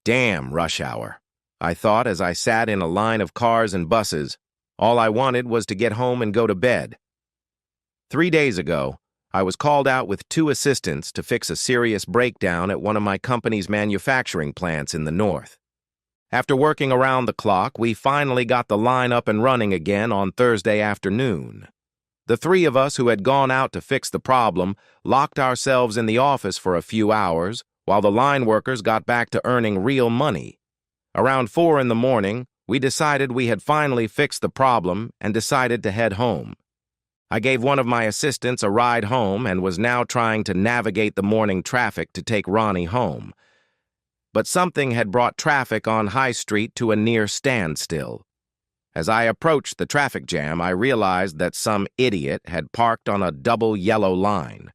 Damn rush hour, I thought as I sat in a line of cars and buses. All I wanted was to get home and go to bed. 3 days ago, I was called out with 2 assistants to fix a serious breakdown at one of my company's manufacturing plants in the north. After working around the clock, we finally got the line up and running again on Thursday afternoon. The 3 of us who had gone out to fix the problem locked ourselves in the office for a few hours while the line workers got back to earning real money. Around 4 in the morning, we decided we had finally fixed the problem and decided to head home. I gave one of my assistants a ride home and was now trying to navigate the morning traffic to take Ronnie home. But something had brought traffic on High Street to a near standstill. As I approached the traffic jam, I realized that some idiot had parked on a double yellow line.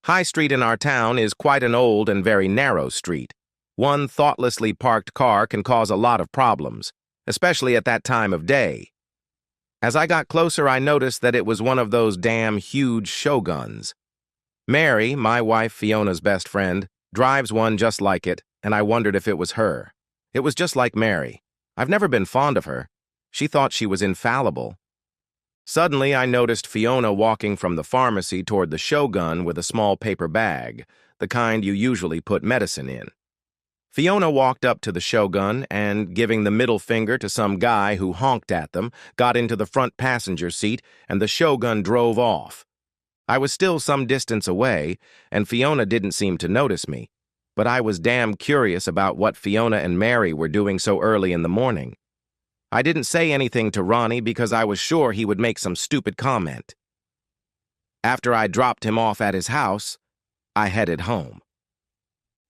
High Street in our town is quite an old and very narrow street. One thoughtlessly parked car can cause a lot of problems, especially at that time of day. As I got closer, I noticed that it was one of those damn huge Shoguns. Mary, my wife Fiona's best friend, drives one just like it, and I wondered if it was her. It was just like Mary. I've never been fond of her. She thought she was infallible. Suddenly, I noticed Fiona walking from the pharmacy toward the Shogun with a small paper bag, the kind you usually put medicine in. Fiona walked up to the Shogun and, giving the middle finger to some guy who honked at them, got into the front passenger seat and the Shogun drove off. I was still some distance away, and Fiona didn't seem to notice me, but I was damn curious about what Fiona and Mary were doing so early in the morning. I didn't say anything to Ronnie because I was sure he would make some stupid comment. After I dropped him off at his house, I headed home.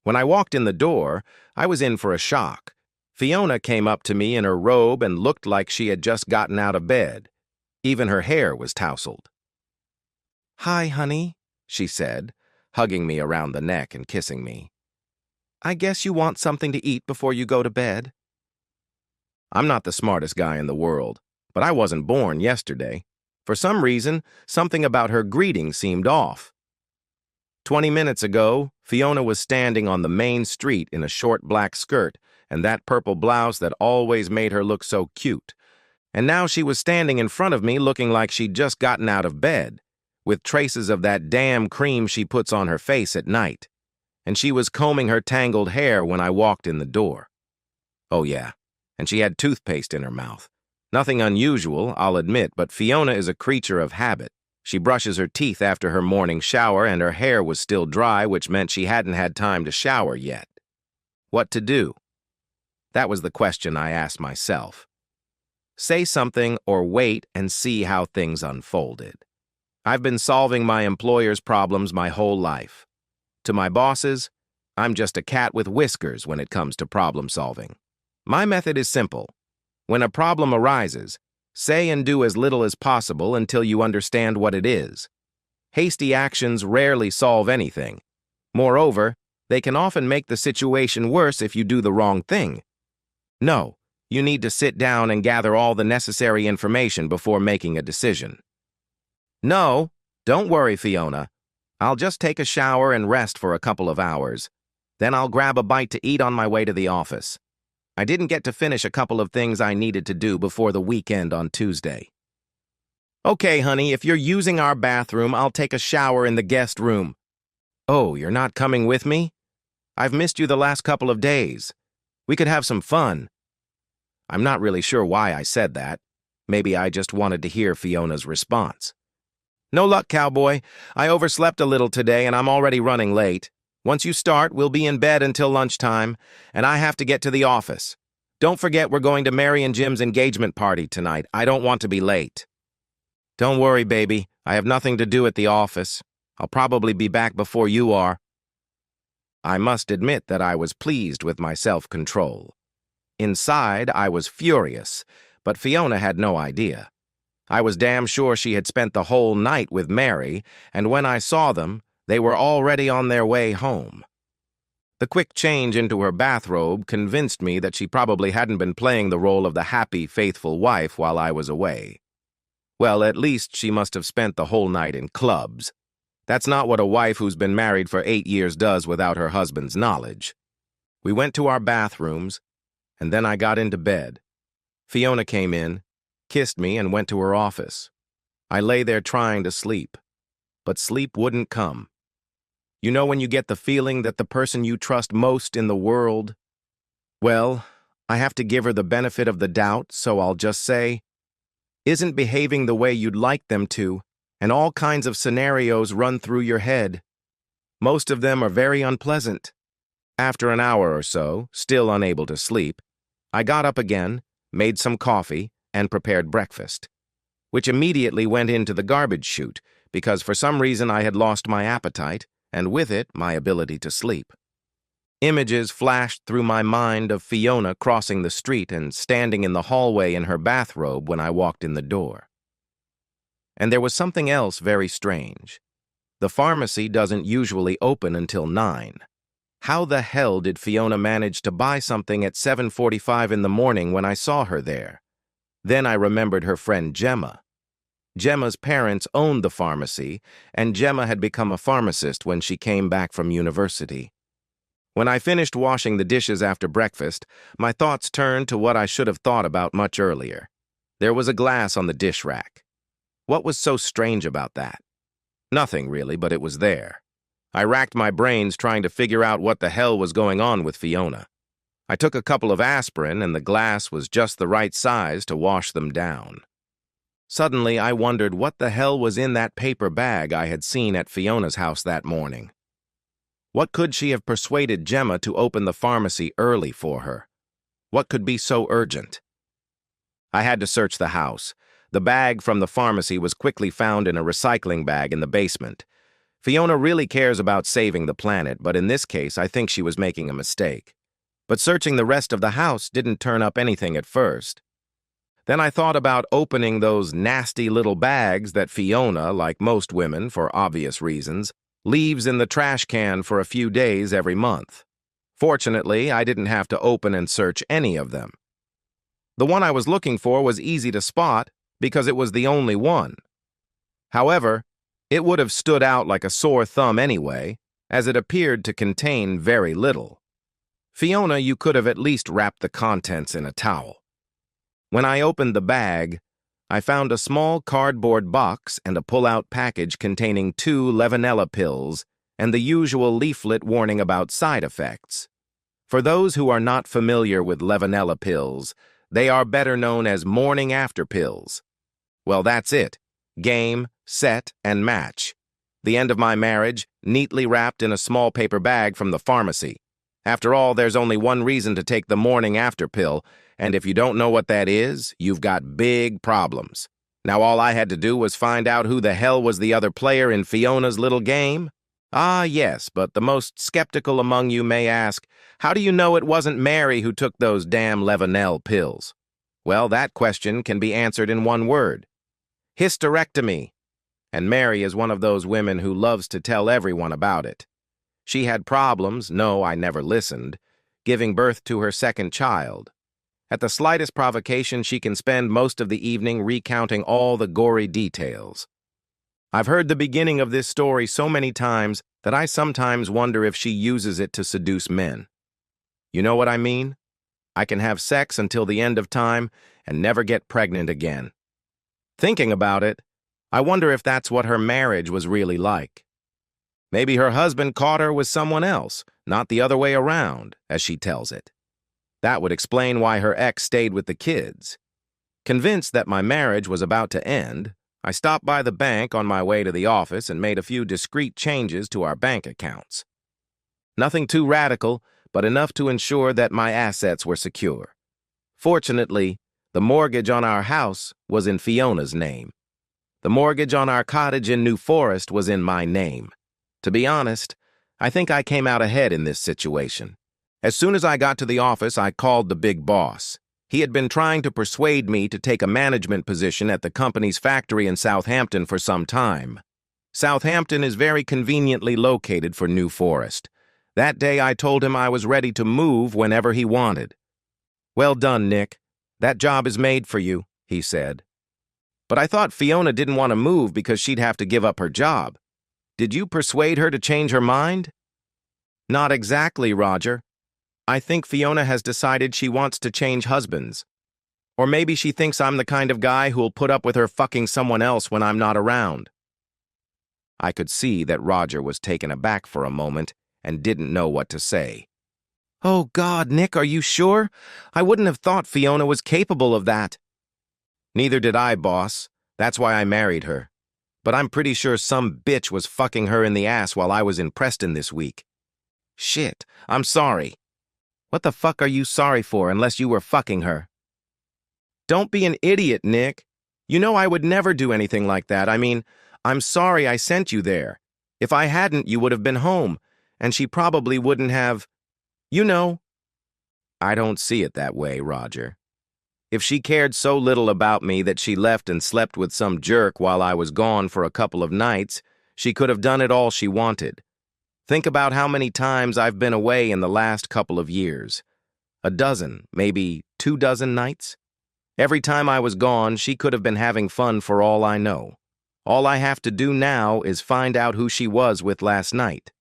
When I walked in the door, I was in for a shock. Fiona came up to me in her robe and looked like she had just gotten out of bed. Even her hair was tousled. "Hi, honey," she said, hugging me around the neck and kissing me. "I guess you want something to eat before you go to bed." I'm not the smartest guy in the world, but I wasn't born yesterday. For some reason, something about her greeting seemed off. 20 minutes ago, Fiona was standing on the main street in a short black skirt and that purple blouse that always made her look so cute. And now she was standing in front of me looking like she'd just gotten out of bed, with traces of that damn cream she puts on her face at night. And she was combing her tangled hair when I walked in the door. Oh yeah, and she had toothpaste in her mouth. Nothing unusual, I'll admit, but Fiona is a creature of habit. She brushes her teeth after her morning shower, and her hair was still dry, which meant she hadn't had time to shower yet. What to do? That was the question I asked myself. Say something or wait and see how things unfolded. I've been solving my employer's problems my whole life. To my bosses, I'm just a cat with whiskers when it comes to problem solving. My method is simple. When a problem arises, say and do as little as possible until you understand what it is. Hasty actions rarely solve anything. Moreover, they can often make the situation worse if you do the wrong thing. No, you need to sit down and gather all the necessary information before making a decision. No, don't worry, Fiona. I'll just take a shower and rest for a couple of hours. Then I'll grab a bite to eat on my way to the office. I didn't get to finish a couple of things I needed to do before the weekend on Tuesday. Okay, honey, if you're using our bathroom, I'll take a shower in the guest room. Oh, you're not coming with me? I've missed you the last couple of days. We could have some fun. I'm not really sure why I said that. Maybe I just wanted to hear Fiona's response. No luck, cowboy. I overslept a little today and I'm already running late. Once you start, we'll be in bed until lunchtime, and I have to get to the office. Don't forget we're going to Mary and Jim's engagement party tonight. I don't want to be late. Don't worry, baby. I have nothing to do at the office. I'll probably be back before you are. I must admit that I was pleased with my self-control. Inside, I was furious, but Fiona had no idea. I was damn sure she had spent the whole night with Mary, and when I saw them, they were already on their way home. The quick change into her bathrobe convinced me that she probably hadn't been playing the role of the happy, faithful wife while I was away. Well, at least she must have spent the whole night in clubs. That's not what a wife who's been married for 8 years does without her husband's knowledge. We went to our bathrooms, and then I got into bed. Fiona came in, kissed me, and went to her office. I lay there trying to sleep, but sleep wouldn't come. You know when you get the feeling that the person you trust most in the world? Well, I have to give her the benefit of the doubt, so I'll just say, isn't behaving the way you'd like them to, and all kinds of scenarios run through your head. Most of them are very unpleasant. After an hour or so, still unable to sleep, I got up again, made some coffee, and prepared breakfast, which immediately went into the garbage chute because for some reason I had lost my appetite, and with it, my ability to sleep. Images flashed through my mind of Fiona crossing the street and standing in the hallway in her bathrobe when I walked in the door. And there was something else very strange. The pharmacy doesn't usually open until 9. How the hell did Fiona manage to buy something at 7:45 in the morning when I saw her there? Then I remembered her friend Gemma. Gemma's parents owned the pharmacy, and Gemma had become a pharmacist when she came back from university. When I finished washing the dishes after breakfast, my thoughts turned to what I should have thought about much earlier. There was a glass on the dish rack. What was so strange about that? Nothing really, but it was there. I racked my brains trying to figure out what the hell was going on with Fiona. I took a couple of aspirin, and the glass was just the right size to wash them down. Suddenly, I wondered what the hell was in that paper bag I had seen at Fiona's house that morning. What could she have persuaded Gemma to open the pharmacy early for her? What could be so urgent? I had to search the house. The bag from the pharmacy was quickly found in a recycling bag in the basement. Fiona really cares about saving the planet, but in this case, I think she was making a mistake. But searching the rest of the house didn't turn up anything at first. Then I thought about opening those nasty little bags that Fiona, like most women for obvious reasons, leaves in the trash can for a few days every month. Fortunately, I didn't have to open and search any of them. The one I was looking for was easy to spot because it was the only one. However, it would have stood out like a sore thumb anyway, as it appeared to contain very little. Fiona, you could have at least wrapped the contents in a towel. When I opened the bag, I found a small cardboard box and a pull-out package containing 2 Levanella pills and the usual leaflet warning about side effects. For those who are not familiar with Levanella pills, they are better known as morning-after pills. Well, that's it. Game, set, and match. The end of my marriage, neatly wrapped in a small paper bag from the pharmacy. After all, there's only one reason to take the morning-after pill, and if you don't know what that is, you've got big problems. Now all I had to do was find out who the hell was the other player in Fiona's little game. Ah, yes, but the most skeptical among you may ask, how do you know it wasn't Mary who took those damn Levanelle pills? Well, that question can be answered in one word. Hysterectomy. And Mary is one of those women who loves to tell everyone about it. She had problems, no, I never listened, giving birth to her second child. At the slightest provocation, she can spend most of the evening recounting all the gory details. I've heard the beginning of this story so many times that I sometimes wonder if she uses it to seduce men. You know what I mean? I can have sex until the end of time and never get pregnant again. Thinking about it, I wonder if that's what her marriage was really like. Maybe her husband caught her with someone else, not the other way around, as she tells it. That would explain why her ex stayed with the kids. Convinced that my marriage was about to end, I stopped by the bank on my way to the office and made a few discreet changes to our bank accounts. Nothing too radical, but enough to ensure that my assets were secure. Fortunately, the mortgage on our house was in Fiona's name. The mortgage on our cottage in New Forest was in my name. To be honest, I think I came out ahead in this situation. As soon as I got to the office, I called the big boss. He had been trying to persuade me to take a management position at the company's factory in Southampton for some time. Southampton is very conveniently located for New Forest. That day I told him I was ready to move whenever he wanted. "Well done, Nick. That job is made for you," he said. "But I thought Fiona didn't want to move because she'd have to give up her job. Did you persuade her to change her mind?" "Not exactly, Roger. I think Fiona has decided she wants to change husbands. Or maybe she thinks I'm the kind of guy who'll put up with her fucking someone else when I'm not around. I could see that Roger was taken aback for a moment and didn't know what to say. Oh God, Nick, are you sure? I wouldn't have thought Fiona was capable of that. Neither did I, boss. That's why I married her. But I'm pretty sure some bitch was fucking her in the ass while I was in Preston this week. Shit, I'm sorry. What the fuck are you sorry for unless you were fucking her? Don't be an idiot, Nick. You know I would never do anything like that. I mean, I'm sorry I sent you there. If I hadn't, you would have been home, and she probably wouldn't have... You know. I don't see it that way, Roger. If she cared so little about me that she left and slept with some jerk while I was gone for a couple of nights, she could have done it all she wanted. Think about how many times I've been away in the last couple of years. A dozen, maybe 24 nights? Every time I was gone, she could have been having fun for all I know. All I have to do now is find out who she was with last night.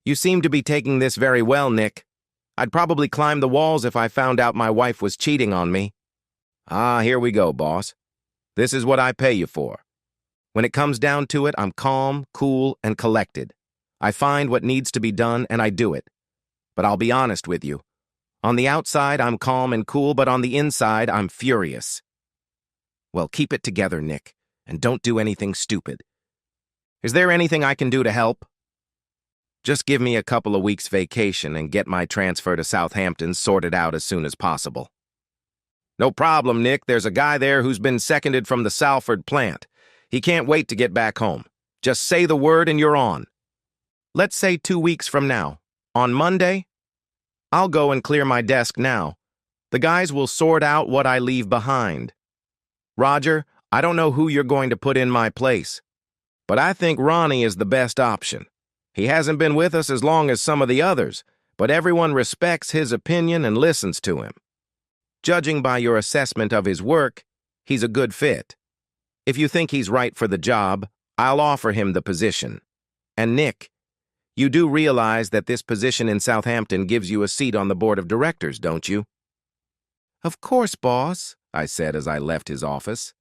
You seem to be taking this very well, Nick. I'd probably climb the walls if I found out my wife was cheating on me. Ah, here we go, boss. This is what I pay you for. When it comes down to it, I'm calm, cool, and collected. I find what needs to be done, and I do it. But I'll be honest with you. On the outside, I'm calm and cool, but on the inside, I'm furious. Well, keep it together, Nick, and don't do anything stupid. Is there anything I can do to help? Just give me a couple of weeks' vacation and get my transfer to Southampton sorted out as soon as possible. No problem, Nick. There's a guy there who's been seconded from the Salford plant. He can't wait to get back home. Just say the word and you're on. Let's say 2 weeks from now. On Monday? I'll go and clear my desk now. The guys will sort out what I leave behind. Roger, I don't know who you're going to put in my place, but I think Ronnie is the best option. He hasn't been with us as long as some of the others, but everyone respects his opinion and listens to him. Judging by your assessment of his work, he's a good fit. If you think he's right for the job, I'll offer him the position. And Nick, you do realize that this position in Southampton gives you a seat on the board of directors, don't you? Of course, boss, I said as I left his office.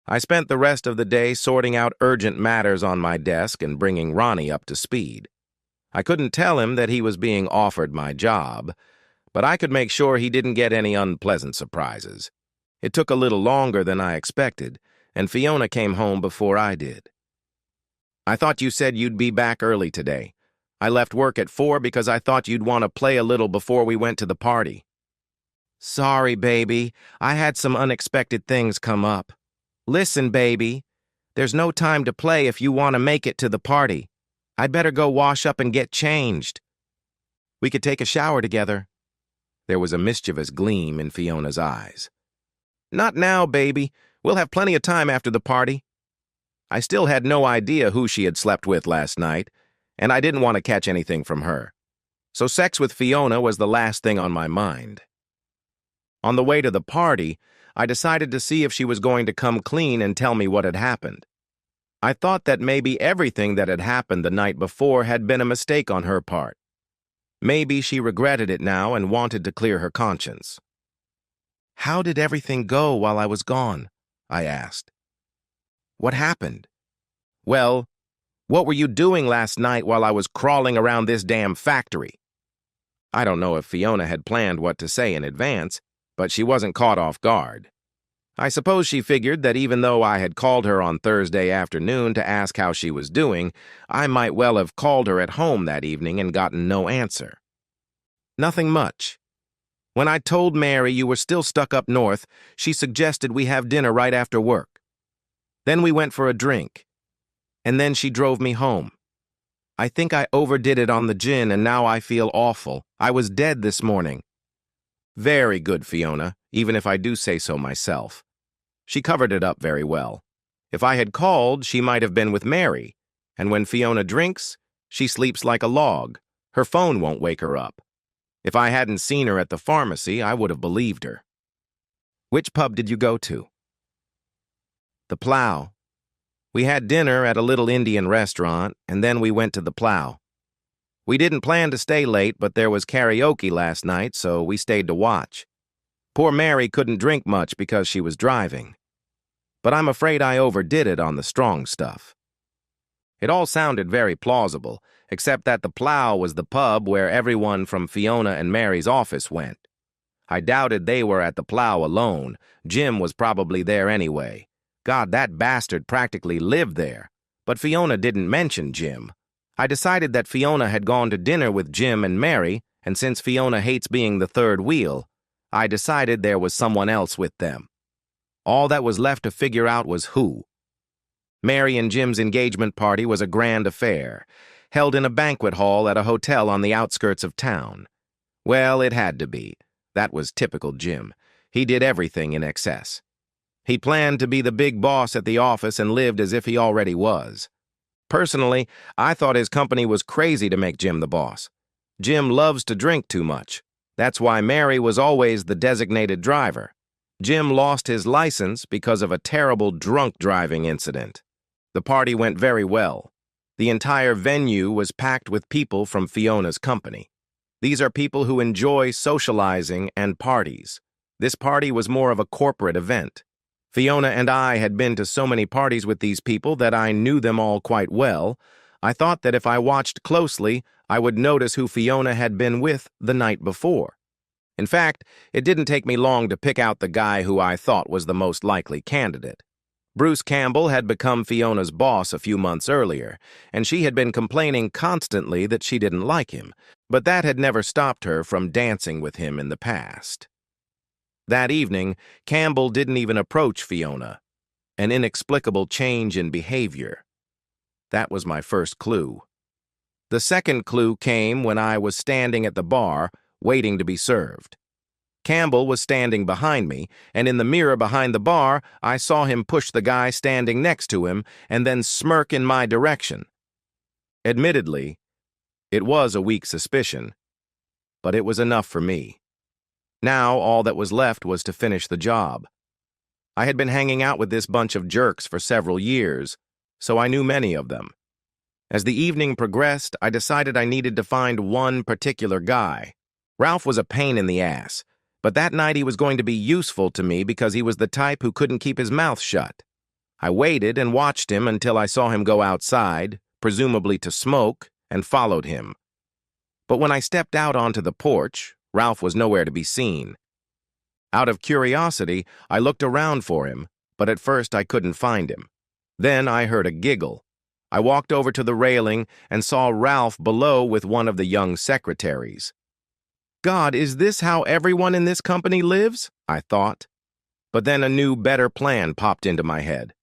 I spent the rest of the day sorting out urgent matters on my desk and bringing Ronnie up to speed. I couldn't tell him that he was being offered my job, but I could make sure he didn't get any unpleasant surprises. It took a little longer than I expected, and Fiona came home before I did. I thought you said you'd be back early today. I left work at 4 because I thought you'd want to play a little before we went to the party. Sorry, baby. I had some unexpected things come up. Listen, baby. There's no time to play if you want to make it to the party. I'd better go wash up and get changed. We could take a shower together. There was a mischievous gleam in Fiona's eyes. Not now, baby. We'll have plenty of time after the party. I still had no idea who she had slept with last night, and I didn't want to catch anything from her. So sex with Fiona was the last thing on my mind. On the way to the party, I decided to see if she was going to come clean and tell me what had happened. I thought that maybe everything that had happened the night before had been a mistake on her part. Maybe she regretted it now and wanted to clear her conscience. How did everything go while I was gone? I asked. What happened? Well, what were you doing last night while I was crawling around this damn factory? I don't know if Fiona had planned what to say in advance, but she wasn't caught off guard. I suppose she figured that even though I had called her on Thursday afternoon to ask how she was doing, I might well have called her at home that evening and gotten no answer. Nothing much. When I told Mary you were still stuck up north, she suggested we have dinner right after work. Then we went for a drink, and then she drove me home. I think I overdid it on the gin, and now I feel awful. I was dead this morning. Very good, Fiona, even if I do say so myself. She covered it up very well. If I had called, she might have been with Mary, and when Fiona drinks, she sleeps like a log. Her phone won't wake her up. If I hadn't seen her at the pharmacy, I would have believed her. Which pub did you go to? The Plough. We had dinner at a little Indian restaurant, and then we went to the Plough. We didn't plan to stay late, but there was karaoke last night, so we stayed to watch. Poor Mary couldn't drink much because she was driving. But I'm afraid I overdid it on the strong stuff. It all sounded very plausible, except that the Plough was the pub where everyone from Fiona and Mary's office went. I doubted they were at the Plough alone. Jim was probably there anyway. God, that bastard practically lived there. But Fiona didn't mention Jim. I decided that Fiona had gone to dinner with Jim and Mary, and since Fiona hates being the third wheel, I decided there was someone else with them. All that was left to figure out was who. Mary and Jim's engagement party was a grand affair, held in a banquet hall at a hotel on the outskirts of town. Well, it had to be. That was typical Jim. He did everything in excess. He planned to be the big boss at the office and lived as if he already was. Personally, I thought his company was crazy to make Jim the boss. Jim loves to drink too much. That's why Mary was always the designated driver. Jim lost his license because of a terrible drunk driving incident. The party went very well. The entire venue was packed with people from Fiona's company. These are people who enjoy socializing and parties. This party was more of a corporate event. Fiona and I had been to so many parties with these people that I knew them all quite well. I thought that if I watched closely, I would notice who Fiona had been with the night before. In fact, it didn't take me long to pick out the guy who I thought was the most likely candidate. Bruce Campbell had become Fiona's boss a few months earlier, and she had been complaining constantly that she didn't like him, but that had never stopped her from dancing with him in the past. That evening, Campbell didn't even approach Fiona. An inexplicable change in behavior. That was my first clue. The second clue came when I was standing at the bar, waiting to be served. Campbell was standing behind me, and in the mirror behind the bar, I saw him push the guy standing next to him and then smirk in my direction. Admittedly, it was a weak suspicion, but it was enough for me. Now, all that was left was to finish the job. I had been hanging out with this bunch of jerks for several years, so I knew many of them. As the evening progressed, I decided I needed to find one particular guy. Ralph was a pain in the ass, but that night he was going to be useful to me because he was the type who couldn't keep his mouth shut. I waited and watched him until I saw him go outside, presumably to smoke, and followed him. But when I stepped out onto the porch, Ralph was nowhere to be seen. Out of curiosity, I looked around for him, but at first I couldn't find him. Then I heard a giggle. I walked over to the railing and saw Ralph below with one of the young secretaries. God, is this how everyone in this company lives? I thought. But then a new, better plan popped into my head.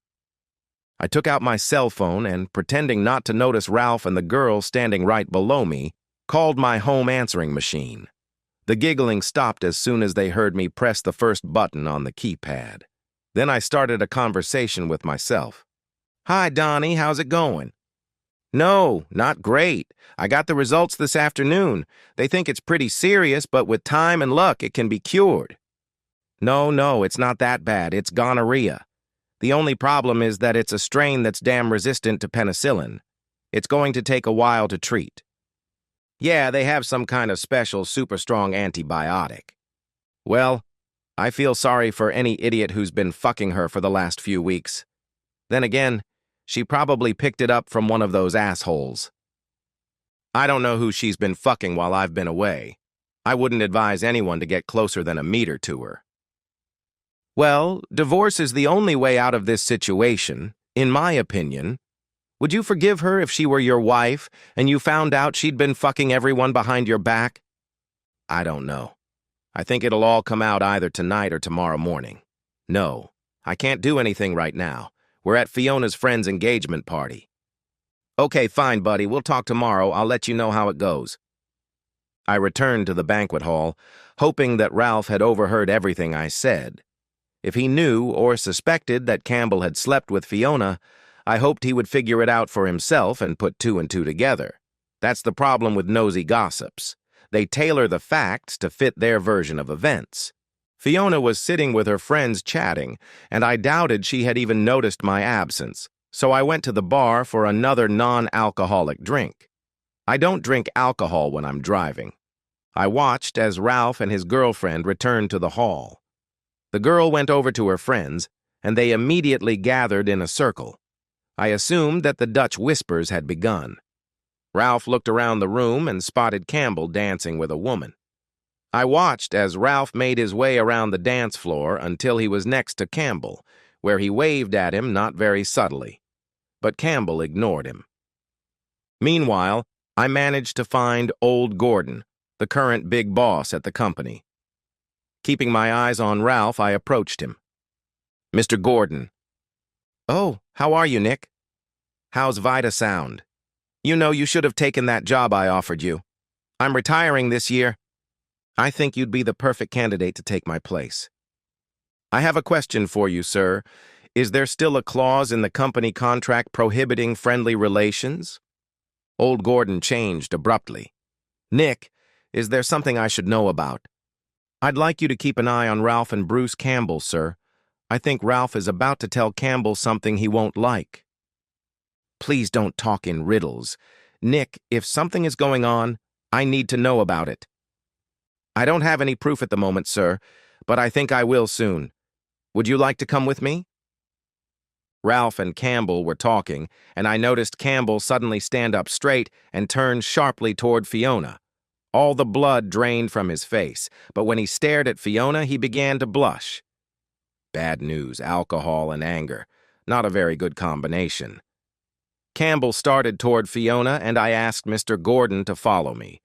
I took out my cell phone and, pretending not to notice Ralph and the girl standing right below me, called my home answering machine. The giggling stopped as soon as they heard me press the first button on the keypad. Then I started a conversation with myself. Hi, Donnie, how's it going? No, not great. I got the results this afternoon. They think it's pretty serious, but with time and luck, it can be cured. No, it's not that bad. It's gonorrhea. The only problem is that it's a strain that's damn resistant to penicillin. It's going to take a while to treat. Yeah, they have some kind of special super strong antibiotic. Well, I feel sorry for any idiot who's been fucking her for the last few weeks. Then again, she probably picked it up from one of those assholes. I don't know who she's been fucking while I've been away. I wouldn't advise anyone to get closer than a meter to her. Well, divorce is the only way out of this situation, in my opinion. Would you forgive her if she were your wife and you found out she'd been fucking everyone behind your back? I don't know. I think it'll all come out either tonight or tomorrow morning. No, I can't do anything right now. We're at Fiona's friend's engagement party. Okay, fine, buddy. We'll talk tomorrow. I'll let you know how it goes. I returned to the banquet hall, hoping that Ralph had overheard everything I said. If he knew or suspected that Campbell had slept with Fiona, I hoped he would figure it out for himself and put two and two together. That's the problem with nosy gossips. They tailor the facts to fit their version of events. Fiona was sitting with her friends chatting, and I doubted she had even noticed my absence, so I went to the bar for another non-alcoholic drink. I don't drink alcohol when I'm driving. I watched as Ralph and his girlfriend returned to the hall. The girl went over to her friends, and they immediately gathered in a circle. I assumed that the Dutch whispers had begun. Ralph looked around the room and spotted Campbell dancing with a woman. I watched as Ralph made his way around the dance floor until he was next to Campbell, where he waved at him not very subtly. But Campbell ignored him. Meanwhile, I managed to find old Gordon, the current big boss at the company. Keeping my eyes on Ralph, I approached him. "Mr. Gordon." "Oh, how are you, Nick? How's Vida sound? You know you should have taken that job I offered you. I'm retiring this year. I think you'd be the perfect candidate to take my place." "I have a question for you, sir. Is there still a clause in the company contract prohibiting friendly relations?" Old Gordon changed abruptly. "Nick, is there something I should know about?" "I'd like you to keep an eye on Ralph and Bruce Campbell, sir. I think Ralph is about to tell Campbell something he won't like." "Please don't talk in riddles. Nick, if something is going on, I need to know about it." "I don't have any proof at the moment, sir, but I think I will soon. Would you like to come with me?" Ralph and Campbell were talking, and I noticed Campbell suddenly stand up straight and turn sharply toward Fiona. All the blood drained from his face, but when he stared at Fiona, he began to blush. Bad news, alcohol and anger. Not a very good combination. Campbell started toward Fiona, and I asked Mr. Gordon to follow me.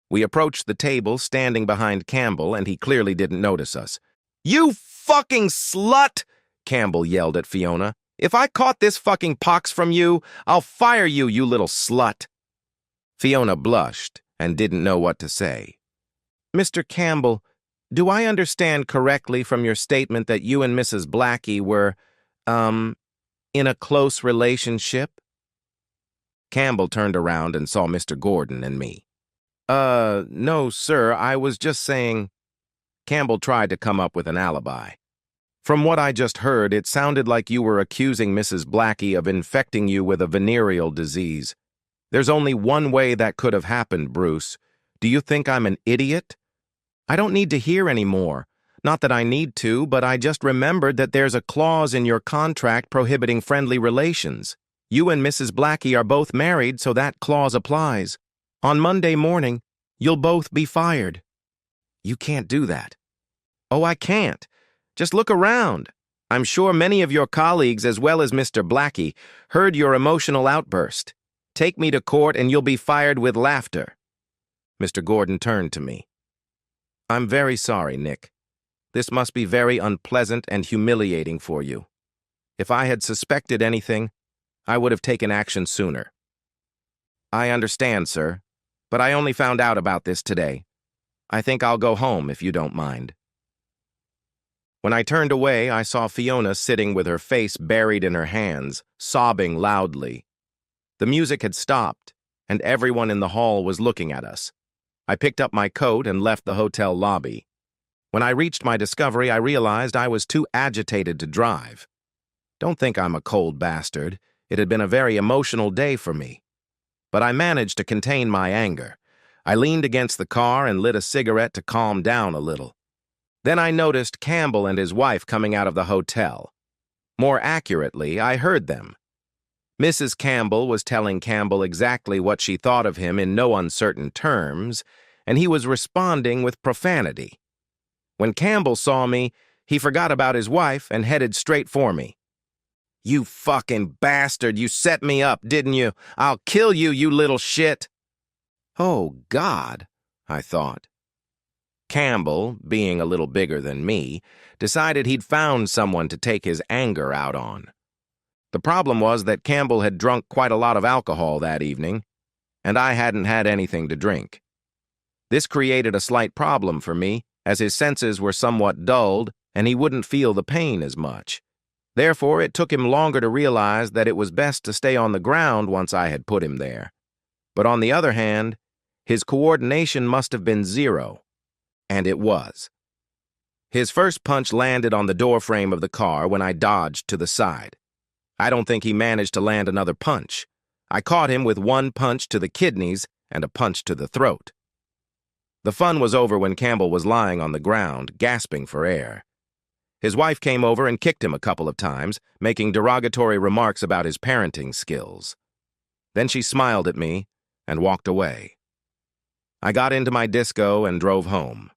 We approached the table, standing behind Campbell, and he clearly didn't notice us. "You fucking slut!" Campbell yelled at Fiona. "If I caught this fucking pox from you, I'll fire you, you little slut." Fiona blushed and didn't know what to say. "Mr. Campbell, do I understand correctly from your statement that you and Mrs. Blackie were, in a close relationship?" Campbell turned around and saw Mr. Gordon and me. No, sir, I was just saying—" Campbell tried to come up with an alibi. "From what I just heard, it sounded like you were accusing Mrs. Blackie of infecting you with a venereal disease. There's only one way that could have happened, Bruce. Do you think I'm an idiot?" "I don't need to hear any more. Not that I need to, but I just remembered that there's a clause in your contract prohibiting friendly relations. You and Mrs. Blackie are both married, so that clause applies. On Monday morning, you'll both be fired." "You can't do that." "Oh, I can't. Just look around. I'm sure many of your colleagues, as well as Mr. Blackie, heard your emotional outburst. Take me to court and you'll be fired with laughter." Mr. Gordon turned to me. "I'm very sorry, Nick. This must be very unpleasant and humiliating for you. If I had suspected anything, I would have taken action sooner." "I understand, sir, but I only found out about this today. I think I'll go home if you don't mind." When I turned away, I saw Fiona sitting with her face buried in her hands, sobbing loudly. The music had stopped, and everyone in the hall was looking at us. I picked up my coat and left the hotel lobby. When I reached my discovery, I realized I was too agitated to drive. Don't think I'm a cold bastard. It had been a very emotional day for me. But I managed to contain my anger. I leaned against the car and lit a cigarette to calm down a little. Then I noticed Campbell and his wife coming out of the hotel. More accurately, I heard them. Mrs. Campbell was telling Campbell exactly what she thought of him in no uncertain terms, and he was responding with profanity. When Campbell saw me, he forgot about his wife and headed straight for me. "You fucking bastard, you set me up, didn't you? I'll kill you, you little shit." Oh, God, I thought. Campbell, being a little bigger than me, decided he'd found someone to take his anger out on. The problem was that Campbell had drunk quite a lot of alcohol that evening, and I hadn't had anything to drink. This created a slight problem for me, as his senses were somewhat dulled and he wouldn't feel the pain as much. Therefore, it took him longer to realize that it was best to stay on the ground once I had put him there. But on the other hand, his coordination must have been zero, and it was. His first punch landed on the doorframe of the car when I dodged to the side. I don't think he managed to land another punch. I caught him with one punch to the kidneys and a punch to the throat. The fun was over when Campbell was lying on the ground, gasping for air. His wife came over and kicked him a couple of times, making derogatory remarks about his parenting skills. Then she smiled at me and walked away. I got into my disco and drove home.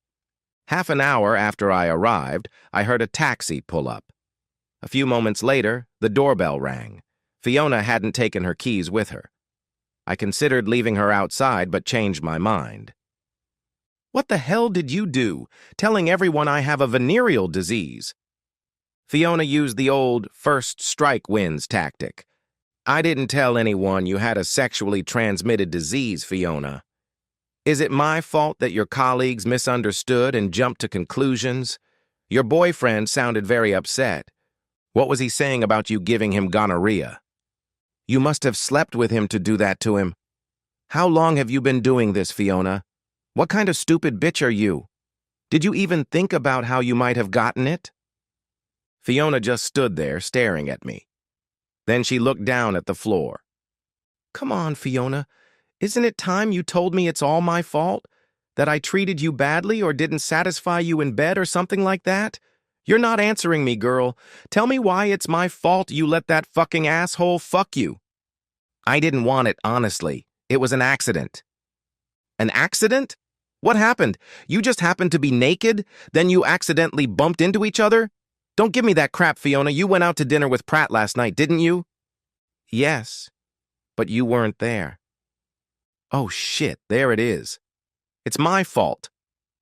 Half an hour after I arrived, I heard a taxi pull up. A few moments later, the doorbell rang. Fiona hadn't taken her keys with her. I considered leaving her outside but changed my mind. "What the hell did you do, telling everyone I have a venereal disease?" Fiona used the old first strike wins tactic. "I didn't tell anyone you had a sexually transmitted disease, Fiona. Is it my fault that your colleagues misunderstood and jumped to conclusions? Your boyfriend sounded very upset. What was he saying about you giving him gonorrhea? You must have slept with him to do that to him. How long have you been doing this, Fiona? What kind of stupid bitch are you? Did you even think about how you might have gotten it?" Fiona just stood there staring at me. Then she looked down at the floor. "Come on, Fiona. Isn't it time you told me it's all my fault? That I treated you badly or didn't satisfy you in bed or something like that? You're not answering me, girl. Tell me why it's my fault you let that fucking asshole fuck you." "I didn't want it, honestly. It was an accident." "An accident? What happened? You just happened to be naked? Then you accidentally bumped into each other? Don't give me that crap, Fiona. You went out to dinner with Pratt last night, didn't you?" "Yes, but you weren't there." "Oh shit, there it is. It's my fault.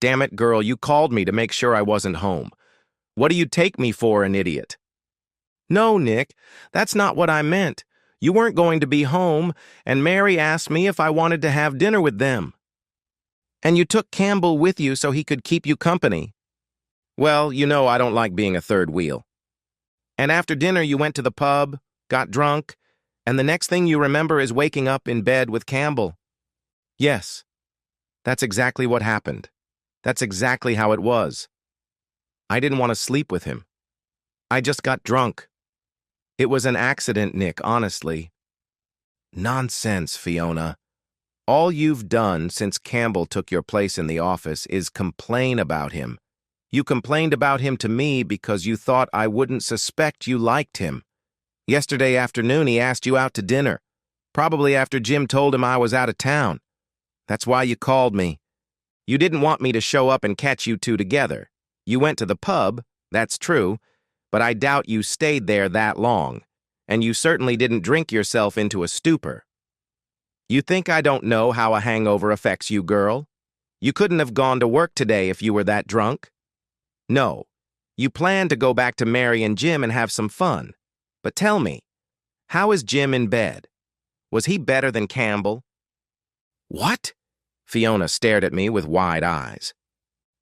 Damn it, girl, you called me to make sure I wasn't home. What do you take me for, an idiot?" "No, Nick, that's not what I meant. You weren't going to be home, and Mary asked me if I wanted to have dinner with them. And you took Campbell with you so he could keep you company. Well, you know I don't like being a third wheel. And after dinner you went to the pub, got drunk, and the next thing you remember is waking up in bed with Campbell." "Yes, that's exactly what happened. That's exactly how it was. I didn't want to sleep with him. I just got drunk. It was an accident, Nick, honestly." "Nonsense, Fiona. All you've done since Campbell took your place in the office is complain about him. You complained about him to me because you thought I wouldn't suspect you liked him. Yesterday afternoon he asked you out to dinner, probably after Jim told him I was out of town. That's why you called me. You didn't want me to show up and catch you two together. You went to the pub, that's true, but I doubt you stayed there that long, and you certainly didn't drink yourself into a stupor. You think I don't know how a hangover affects you, girl? You couldn't have gone to work today if you were that drunk. No, you planned to go back to Mary and Jim and have some fun. But tell me, how is Jim in bed? Was he better than Campbell?" "What?" Fiona stared at me with wide eyes.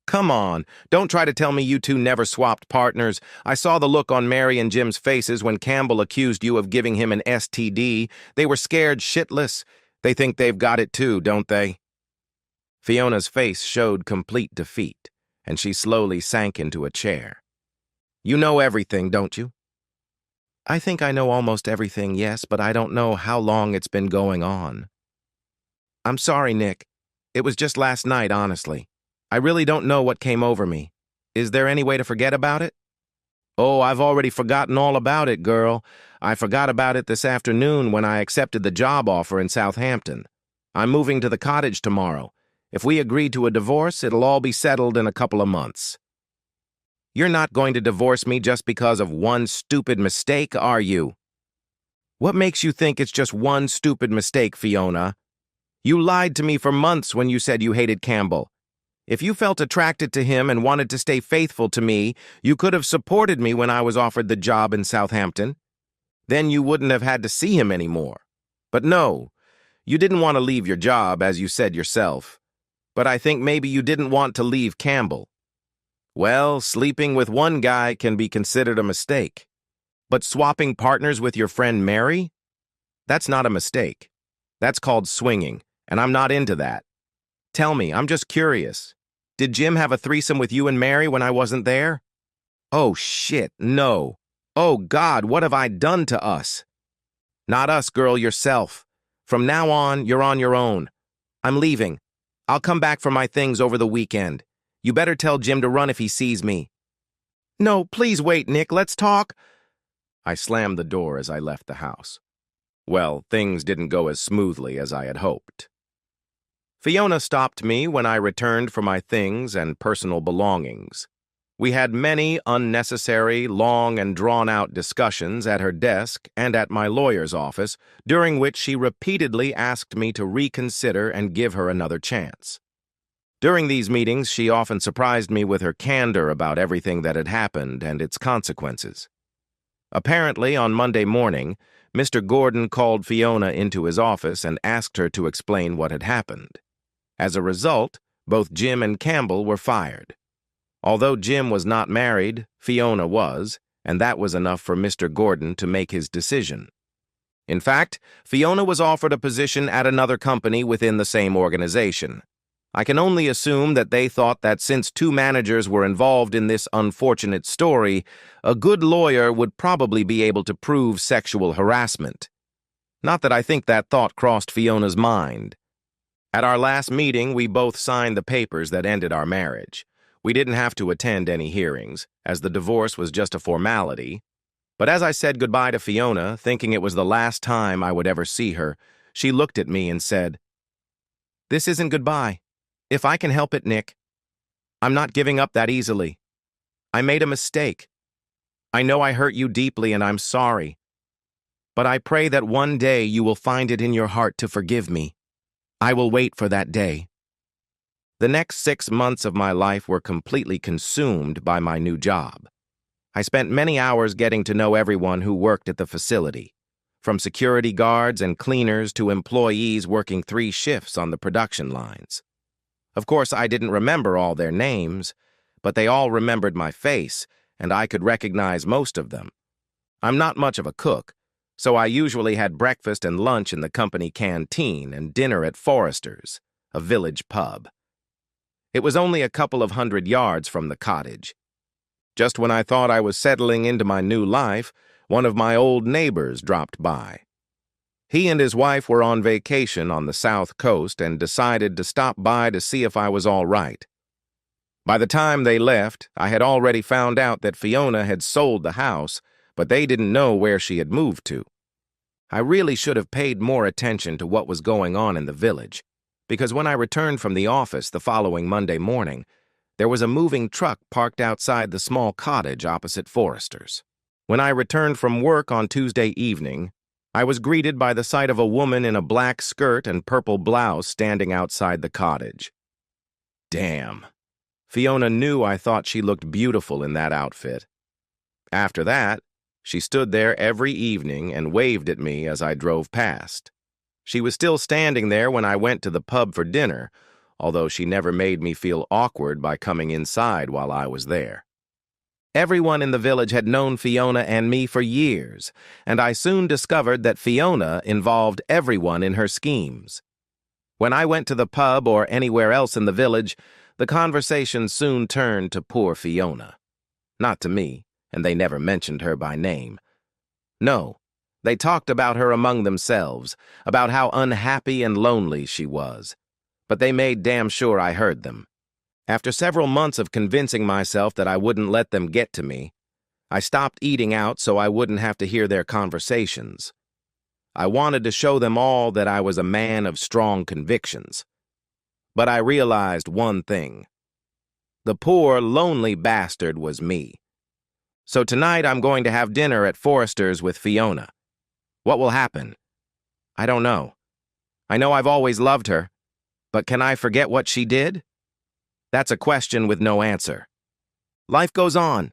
"Come on, don't try to tell me you two never swapped partners. I saw the look on Mary and Jim's faces when Campbell accused you of giving him an STD. They were scared shitless. They think they've got it too, don't they?" Fiona's face showed complete defeat, and she slowly sank into a chair. "You know everything, don't you?" "I think I know almost everything, yes, but I don't know how long it's been going on." "I'm sorry, Nick. It was just last night, honestly. I really don't know what came over me. Is there any way to forget about it?" "Oh, I've already forgotten all about it, girl. I forgot about it this afternoon when I accepted the job offer in Southampton. I'm moving to the cottage tomorrow. If we agree to a divorce, it'll all be settled in a couple of months." "You're not going to divorce me just because of one stupid mistake, are you?" "What makes you think it's just one stupid mistake, Fiona? You lied to me for months when you said you hated Campbell. If you felt attracted to him and wanted to stay faithful to me, you could have supported me when I was offered the job in Southampton. Then you wouldn't have had to see him anymore. But no, you didn't want to leave your job, as you said yourself. But I think maybe you didn't want to leave Campbell. Well, sleeping with one guy can be considered a mistake. But swapping partners with your friend Mary? That's not a mistake. That's called swinging, and I'm not into that. Tell me, I'm just curious. Did Jim have a threesome with you and Mary when I wasn't there?" "Oh, shit, no. Oh, God, what have I done to us?" "Not us, girl, yourself. From now on, you're on your own. I'm leaving. I'll come back for my things over the weekend. You better tell Jim to run if he sees me. No, please wait, Nick. Let's talk. I slammed the door as I left the house. Well, things didn't go as smoothly as I had hoped. Fiona stopped me when I returned for my things and personal belongings. We had many unnecessary, long and drawn-out discussions at her desk and at my lawyer's office, during which she repeatedly asked me to reconsider and give her another chance. During these meetings, she often surprised me with her candor about everything that had happened and its consequences. Apparently, on Monday morning, Mr. Gordon called Fiona into his office and asked her to explain what had happened. As a result, both Jim and Campbell were fired. Although Jim was not married, Fiona was, and that was enough for Mr. Gordon to make his decision. In fact, Fiona was offered a position at another company within the same organization. I can only assume that they thought that since two managers were involved in this unfortunate story, a good lawyer would probably be able to prove sexual harassment. Not that I think that thought crossed Fiona's mind. At our last meeting, we both signed the papers that ended our marriage. We didn't have to attend any hearings, as the divorce was just a formality. But as I said goodbye to Fiona, thinking it was the last time I would ever see her, she looked at me and said, "This isn't goodbye. If I can help it, Nick. I'm not giving up that easily. I made a mistake. I know I hurt you deeply and I'm sorry. But I pray that one day you will find it in your heart to forgive me. I will wait for that day." The next 6 months of my life were completely consumed by my new job. I spent many hours getting to know everyone who worked at the facility, from security guards and cleaners to employees working 3 shifts on the production lines. Of course, I didn't remember all their names, but they all remembered my face, and I could recognize most of them. I'm not much of a cook, so I usually had breakfast and lunch in the company canteen and dinner at Forrester's, a village pub. It was only a couple of 100 yards from the cottage. Just when I thought I was settling into my new life, one of my old neighbors dropped by. He and his wife were on vacation on the South Coast and decided to stop by to see if I was all right. By the time they left, I had already found out that Fiona had sold the house, but they didn't know where she had moved to. I really should have paid more attention to what was going on in the village, because when I returned from the office the following Monday morning, there was a moving truck parked outside the small cottage opposite Forrester's. When I returned from work on Tuesday evening, I was greeted by the sight of a woman in a black skirt and purple blouse standing outside the cottage. Damn. Fiona knew I thought she looked beautiful in that outfit. After that, she stood there every evening and waved at me as I drove past. She was still standing there when I went to the pub for dinner, although she never made me feel awkward by coming inside while I was there. Everyone in the village had known Fiona and me for years, and I soon discovered that Fiona involved everyone in her schemes. When I went to the pub or anywhere else in the village, the conversation soon turned to poor Fiona. Not to me, and they never mentioned her by name. No. They talked about her among themselves, about how unhappy and lonely she was. But they made damn sure I heard them. After several months of convincing myself that I wouldn't let them get to me, I stopped eating out so I wouldn't have to hear their conversations. I wanted to show them all that I was a man of strong convictions. But I realized one thing. The poor, lonely bastard was me. So tonight I'm going to have dinner at Forrester's with Fiona. What will happen? I don't know. I know I've always loved her, but can I forget what she did? That's a question with no answer. Life goes on,